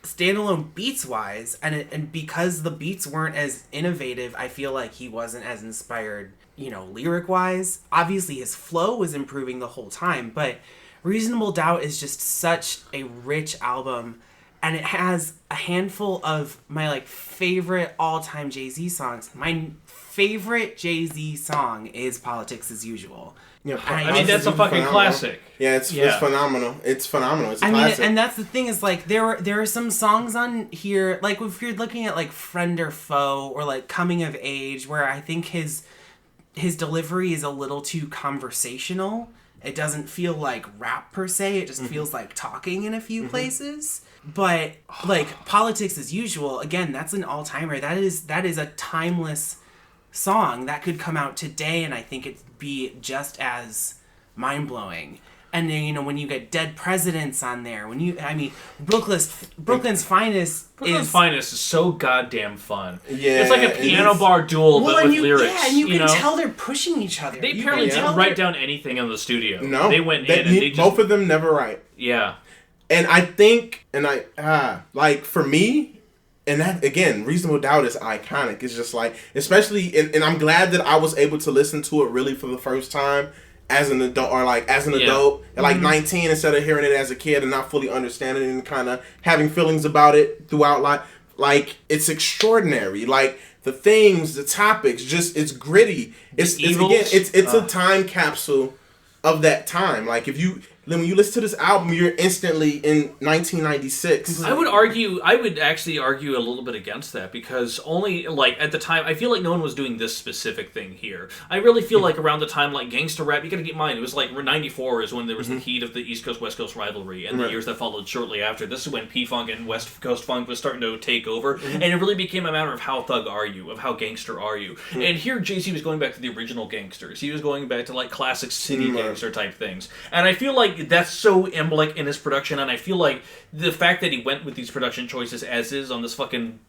standalone beats wise, and because the beats weren't as innovative, I feel like he wasn't as inspired, lyric wise. Obviously his flow was improving the whole time, but Reasonable Doubt is just such a rich album, and it has a handful of my like favorite all-time Jay-Z songs. My favorite Jay-Z song is Politics as Usual. Yeah, I mean that's a fucking classic. Yeah, it's phenomenal. It's phenomenal. It's a classic. And that's the thing is like there are some songs on here like if you're looking at like Friend or Foe or like Coming of Age where I think his delivery is a little too conversational. It doesn't feel like rap per se. It just feels like talking in a few places. But like Politics as Usual, again, that's an all-timer. That is a timeless song that could come out today and I think it'd be just as mind-blowing. And then, you know, when you get Dead Presidents on there, Brooklyn's Finest Finest is so goddamn fun. Yeah, it's like a piano bar duel, but with lyrics. Yeah, and you can know? tell they're pushing each other. They apparently didn't write down anything in the studio. No, they went in and they just... both of them never write. Yeah. And I think, like, for me, and that, again, Reasonable Doubt is iconic. It's just like, especially, and I'm glad that I was able to listen to it really for the first time as an adult, or like as an adult at like 19, instead of hearing it as a kid and not fully understanding it and kind of having feelings about it throughout life. Like, it's extraordinary. Like, the themes, the topics, just, it's gritty. It's a time capsule of that time. Like, when you listen to this album, you're instantly in 1996. I would actually argue a little bit against that, because only, like, at the time, I feel like no one was doing this specific thing here. I really feel like around the time, like, gangster rap, you gotta keep in mind, it was like 94 is when there was the heat of the East Coast, West Coast rivalry, and the years that followed shortly after. This is when P-Funk and West Coast Funk was starting to take over, and it really became a matter of how thug are you, of how gangster are you. And here, Jay-Z was going back to the original gangsters. He was going back to, like, classic city gangster type things. And I feel like that's so emblematic in his production, and I feel like the fact that he went with these production choices as is on this fucking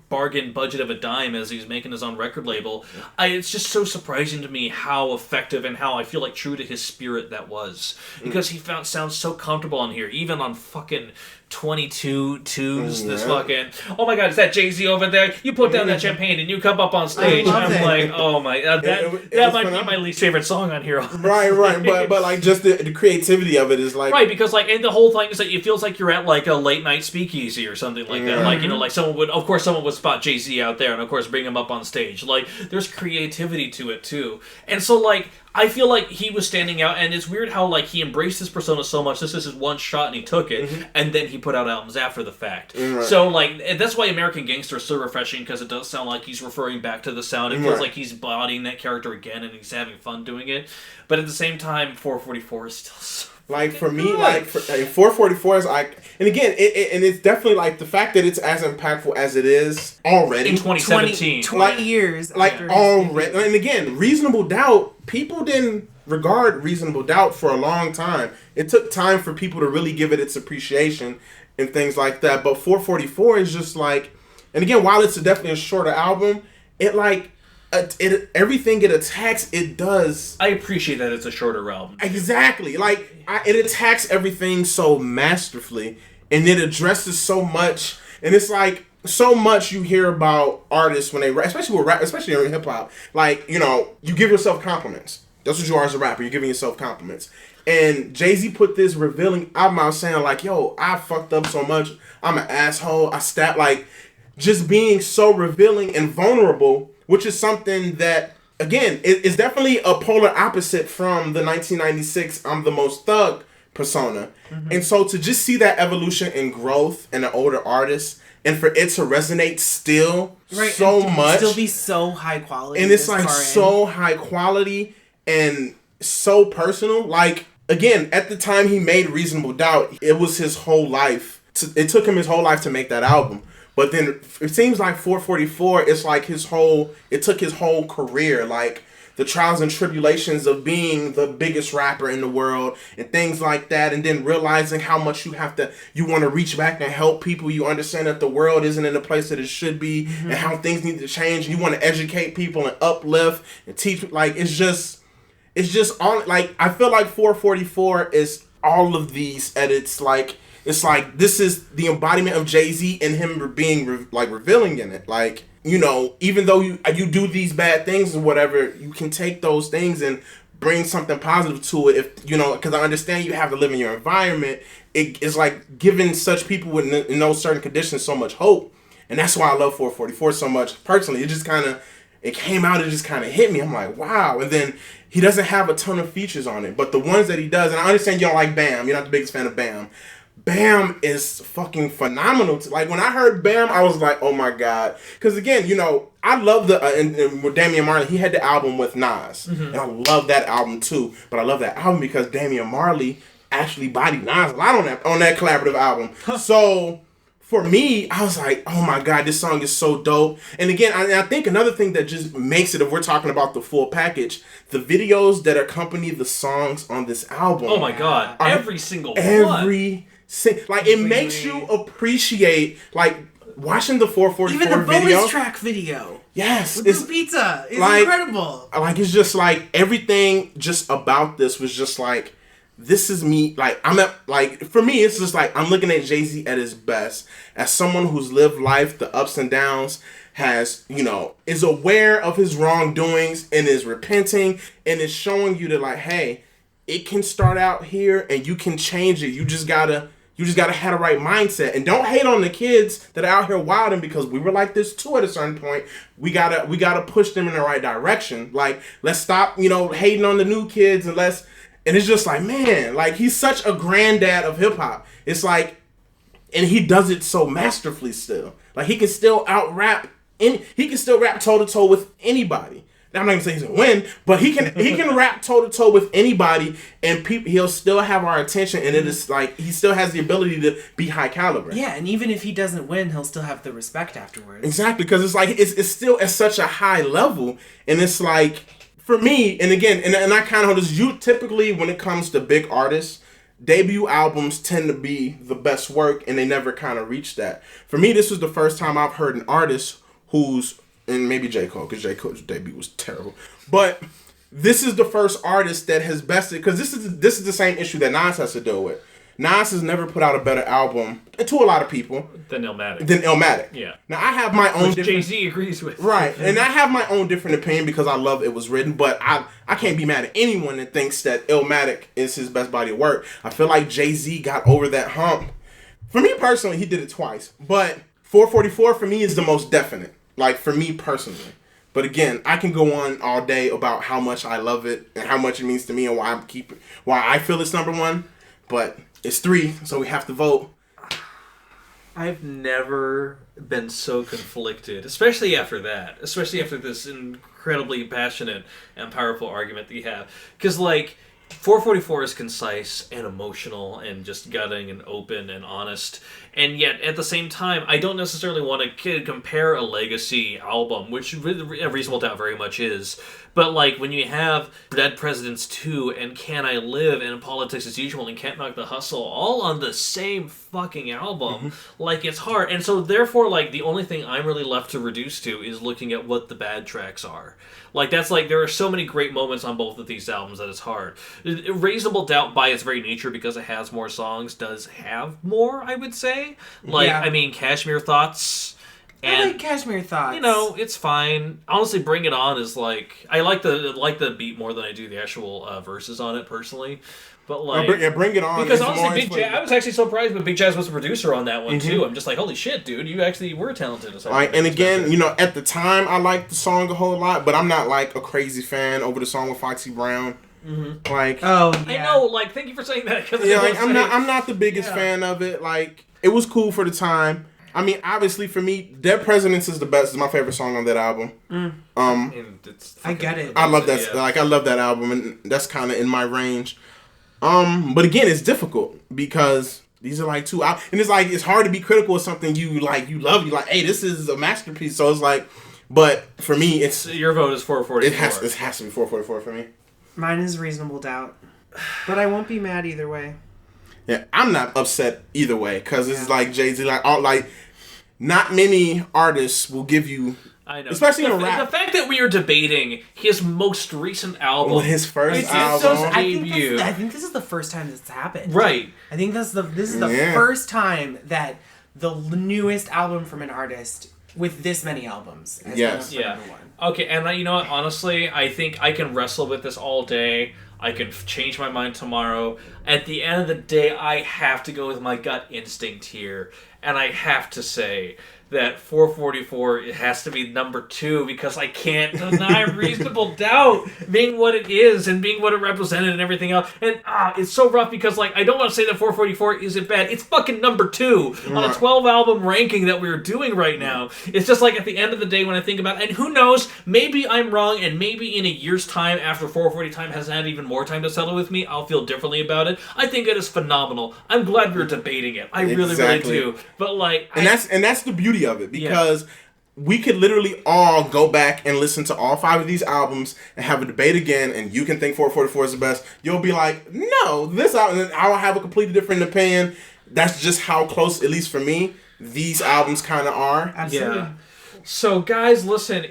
bargain budget of a dime as he's making his own record label, it's just so surprising to me how effective and how I feel like true to his spirit that was. Because he sounds so comfortable on here, even on fucking 22 twos, this fucking, oh my god, is that Jay-Z over there? You put down that champagne and you come up on stage. I'm like, oh my, that might be my least favorite song on here. Right, but like, just the creativity of it is like... Right, because like, and the whole thing is that it feels like you're at like a late night speakeasy or something like that. Like, you know, like someone would spot Jay-Z out there and of course bring him up on stage. Like, there's creativity to it too. And so like, I feel like he was standing out, and it's weird how like he embraced his persona so much. This is his one shot, and he took it, and then he put out albums after the fact. So like, that's why American Gangster is so refreshing, because it does sound like he's referring back to the sound. It feels like he's bodying that character again, and he's having fun doing it. But at the same time, 444 is still so... Like, for me, like, 444 is like, and again, it's definitely like the fact that it's as impactful as it is already. In 2017. 20 years. Like, already. And again, Reasonable Doubt, people didn't regard Reasonable Doubt for a long time. It took time for people to really give it its appreciation and things like that. But 444 is just like, and again, while it's definitely a shorter album, it like, everything it attacks, it does. I appreciate that it's a shorter album. Exactly. Like, it attacks everything so masterfully, and it addresses so much. And it's like, so much you hear about artists when they rap, especially with rap, especially in hip hop. Like, you know, you give yourself compliments. That's what you are as a rapper. You're giving yourself compliments. And Jay-Z put this revealing album out saying like, yo, I fucked up so much. I'm an asshole. I stabbed, like, just being so revealing and vulnerable, which is something that, again, is definitely a polar opposite from the 1996 I'm the Most Thug persona. And so to just see that evolution and growth in an older artist, and for it to resonate still so much. Still be so high quality. And it's like so high quality and so personal. Like, again, at the time he made Reasonable Doubt, it was his whole life. It took him his whole life to make that album. But then it seems like 444, it's like it took his whole career, like the trials and tribulations of being the biggest rapper in the world and things like that. And then realizing how much you want to reach back and help people. You understand that the world isn't in the place that it should be and how things need to change. You want to educate people and uplift and teach. Like, it's just all, like, I feel like 444 is all of these edits, like, it's like, this is the embodiment of Jay-Z and him being revealing in it. Like, you know, even though you do these bad things or whatever, you can take those things and bring something positive to it. If, you know, because I understand you have to live in your environment. It's like giving such people in those certain conditions so much hope. And that's why I love 444 so much. Personally, it came out, it just kind of hit me. I'm like, wow. And then he doesn't have a ton of features on it, but the ones that he does, and I understand you don't like Bam. You're not the biggest fan of Bam. Bam is fucking phenomenal. Like, when I heard Bam, I was like, oh my god. Because again, you know, I love and with Damian Marley, he had the album with Nas. And I love that album too. But I love that album because Damian Marley actually bodied Nas a lot on that collaborative album. So for me, I was like, oh my God, this song is so dope. And again, I think another thing that just makes it, if we're talking about the full package, the videos that accompany the songs on this album. Oh my God, every single one. Like, it makes you appreciate, like, watching the 444 Even the video. bonus track video. Yes. With the pizza. It's like, incredible. Like, it's just like, everything just about this was just like, this is me. Like, for me, it's just like, I'm looking at Jay-Z at his best. As someone who's lived life, the ups and downs, has, is aware of his wrongdoings and is repenting and is showing you that, like, hey, it can start out here and you can change it. You just gotta have the right mindset, and don't hate on the kids that are out here wilding, because we were like this too at a certain point. We gotta push them in the right direction. Like, let's stop, hating on the new kids, and it's just like, man, like, he's such a granddad of hip hop. It's like, and he does it so masterfully still. Like, he can still out-rap, he can still rap toe-to-toe with anybody. Now, I'm not gonna say he's gonna win, but he can rap toe-to-toe with anybody, and he'll still have our attention, and it is like, he still has the ability to be high caliber. Yeah, and even if he doesn't win, he'll still have the respect afterwards. Exactly, because it's like, it's still at such a high level, and it's like, for me, and again, and I kind of hold this, you typically, when it comes to big artists, debut albums tend to be the best work, and they never kind of reach that. For me, this was the first time I've heard an artist who's, and maybe J. Cole, because J. Cole's debut was terrible, but this is the first artist that has bested, because this is the same issue that Nas has to deal with. Nas has never put out a better album, to a lot of people, than Illmatic. Yeah. Now, I have my own different... Jay-Z agrees with. Right, and I have my own different opinion because I love It Was Written, but I can't be mad at anyone that thinks that Illmatic is his best body of work. I feel like Jay-Z got over that hump. For me personally, he did it twice, but 444 for me is the most definite. Like, for me personally. But again, I can go on all day about how much I love it and how much it means to me and why I feel it's number one. But it's 3, so we have to vote. I've never been so conflicted, especially after that. Especially after this incredibly passionate and powerful argument that you have. Because, like, 444 is concise and emotional and just gutting and open and honest. And yet, at the same time, I don't necessarily want to compare a legacy album, which A Reasonable Doubt very much is. But, like, when you have Dead Presidents 2 and Can I Live and Politics as Usual and Can't Knock the Hustle all on the same fucking album, like, it's hard. And so, therefore, like, the only thing I'm really left to reduce to is looking at what the bad tracks are. Like, that's like, there are so many great moments on both of these albums that it's hard. Reasonable Doubt, by its very nature, because it has more songs, does have more, I would say. Like, yeah. I mean, Cashmere Thoughts... And, I like Cashmere Thoughts. It's fine. Honestly, Bring It On is like... I like the beat more than I do the actual verses on it, personally. But like... Bring It On. Because honestly, Big Jazz... I was actually surprised when Big Jazz was the producer on that one, too. I'm just like, holy shit, dude. You actually were talented. And again, at the time, I liked the song a whole lot, but I'm not, like, a crazy fan over the song with Foxy Brown. Mm-hmm. Like... Oh, yeah. I know, like, thank you for saying that. Yeah, like, I'm not the biggest fan of it. Like, it was cool for the time. I mean, obviously, for me, Dead Presidents is the best. It's my favorite song on that album. I get it. I love that. Yeah. Like, I love that album, and that's kind of in my range. But again, it's difficult because these are like 2 albums, and it's hard to be critical of something you love. You're like, hey, this is a masterpiece. So it's like, but for me, it's your vote is 444. It has to be 444 for me. Mine is Reasonable Doubt, but I won't be mad either way. Yeah, I'm not upset either way because it's like Jay-Z, like not many artists will give you. I know, especially in rap. The fact that we are debating his most recent album, his first album, I think this is the first time this happened. Right. I think this is the first time that the newest album from an artist with this many albums has been up for number 1. Okay, and you know what? Honestly, I think I can wrestle with this all day. I can change my mind tomorrow. At the end of the day, I have to go with my gut instinct here. And I have to say that 444 it has to be number 2 because I can't deny Reasonable Doubt being what it is and being what it represented and everything else. And it's so rough because like I don't want to say that 444 isn't bad. It's fucking number 2 on a 12 album ranking that we're doing right now. It's just like at the end of the day when I think about it, and who knows, maybe I'm wrong, and maybe in a year's time after 440 time has had even more time to settle with me, I'll feel differently about it. I think it is phenomenal. I'm glad we're debating it. I really do. But like, that's the beauty of it because we could literally all go back and listen to all 5 of these albums and have a debate again, and you can think 444 is the best. You'll be like, no, this album, and I'll have a completely different opinion. That's just how close, at least for me, these albums kind of are. Absolutely. Yeah. So, guys, listen,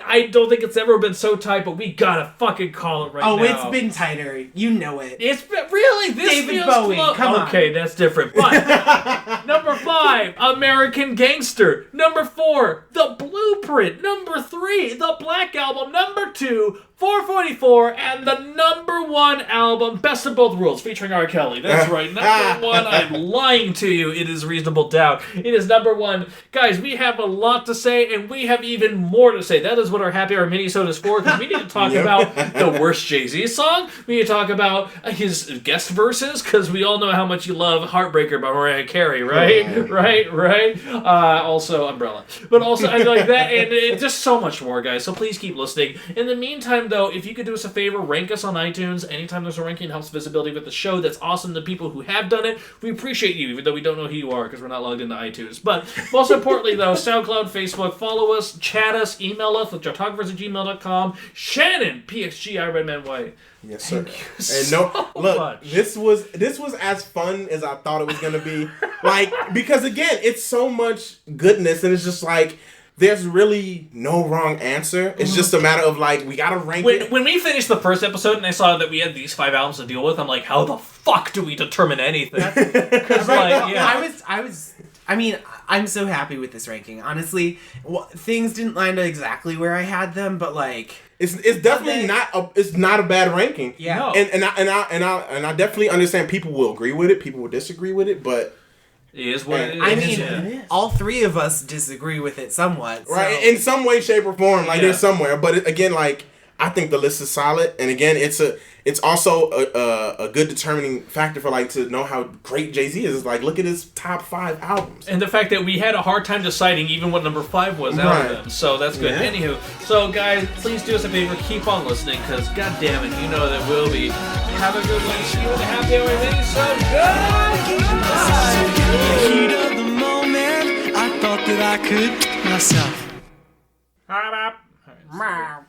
I don't think it's ever been so tight, but we gotta fucking call it right now. Oh, it's been tighter. You know it. It's really? This David feels Bowie, close. come on. Okay, that's different. But, number 5, American Gangster. Number 4, The Blueprint. Number 3, The Black Album. Number 2, 444, and the number 1 album, Best of Both Worlds, featuring R. Kelly. That's right, number 1. I'm lying to you. It is Reasonable Doubt. It is number 1. Guys, we have a lot to say, and we have even more to say. That is what our Happy Hour mini-sode is for, because we need to talk about the worst Jay-Z song. We need to talk about his guest verses, because we all know how much you love Heartbreaker by Mariah Carey, right? Right? Also, Umbrella. But also, I like that, and just so much more, guys. So please keep listening. In the meantime, though, if you could do us a favor, rank us on iTunes. Anytime there's a ranking, it helps visibility with the show. That's awesome to people who have done it. We appreciate you, even though we don't know who you are because we're not logged into iTunes. But most importantly, though, SoundCloud, Facebook, follow us, chat us, email us at chartographers@gmail.com. Shannon, PXGiRedman White. Yes, sir. Thank you look, this was as fun as I thought it was gonna be. Like, because again, it's so much goodness, and it's just like, there's really no wrong answer. It's just a matter of like, we gotta rank it. When we finished the first episode and I saw that we had these 5 albums to deal with, I'm like, how the fuck do we determine anything? Because I mean, I'm so happy with this ranking. Honestly, things didn't land up exactly where I had them, but like, it's definitely not a bad ranking. Yeah, no. And I definitely understand people will agree with it, people will disagree with it, but it is what it is. I mean, all 3 of us disagree with it somewhat. So. Right, in some way, shape, or form, like there's somewhere. But again, like, I think the list is solid, and again, it's also a good determining factor for like to know how great Jay-Z is. It's like, look at his top 5 albums, and the fact that we had a hard time deciding even what number 5 was out of them. So that's good. Yeah. Anywho, so guys, please do us a favor, keep on listening, because god damn it, you know that we'll be. Have a good one. See you in the Happy Hour mini. So In the heat of the moment, I thought that I could myself. good.